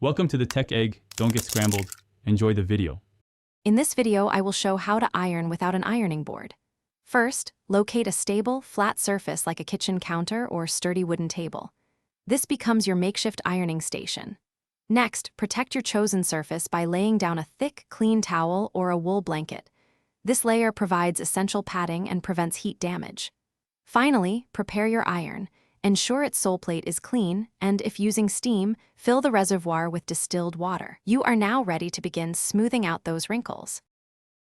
Welcome to the Tech Egg. Don't get scrambled. Enjoy the video. In this video, I will show how to iron without an ironing board. First, locate a stable, flat surface like a kitchen counter or sturdy wooden table. This becomes your makeshift ironing station. Next, protect your chosen surface by laying down a thick, clean towel or a wool blanket. This layer provides essential padding and prevents heat damage. Finally, prepare your iron. Ensure its sole plate is clean, and if using steam, fill the reservoir with distilled water. You are now ready to begin smoothing out those wrinkles.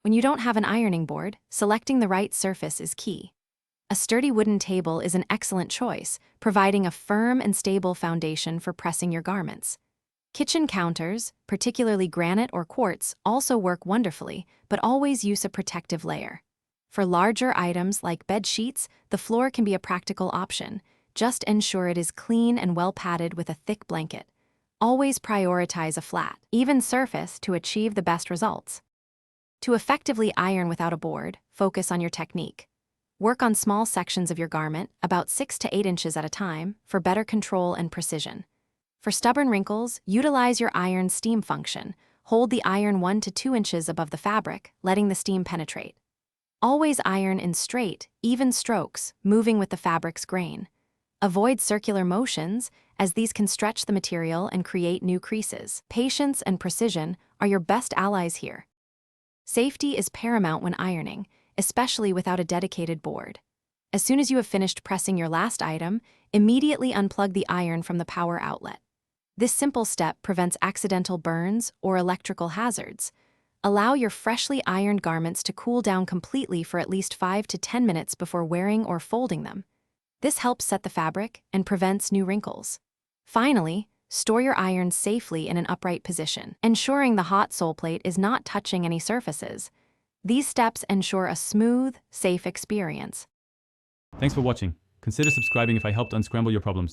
When you don't have an ironing board, selecting the right surface is key. A sturdy wooden table is an excellent choice, providing a firm and stable foundation for pressing your garments. Kitchen counters, particularly granite or quartz, also work wonderfully, but always use a protective layer. For larger items like bed sheets, the floor can be a practical option. Just ensure it is clean and well padded with a thick blanket. Always prioritize a flat, even surface to achieve the best results. To effectively iron without a board, focus on your technique. Work on small sections of your garment, about 6 to 8 inches at a time, for better control and precision. For stubborn wrinkles, utilize your iron steam function. Hold the iron 1 to 2 inches above the fabric, letting the steam penetrate. Always iron in straight, even strokes, moving with the fabric's grain. Avoid circular motions, as these can stretch the material and create new creases. Patience and precision are your best allies here. Safety is paramount when ironing, especially without a dedicated board. As soon as you have finished pressing your last item, immediately unplug the iron from the power outlet. This simple step prevents accidental burns or electrical hazards. Allow your freshly ironed garments to cool down completely for at least 5 to 10 minutes before wearing or folding them. This helps set the fabric and prevents new wrinkles. Finally, store your iron safely in an upright position, ensuring the hot sole plate is not touching any surfaces. These steps ensure a smooth, safe experience. Thanks for watching. Consider subscribing if I helped unscramble your problems.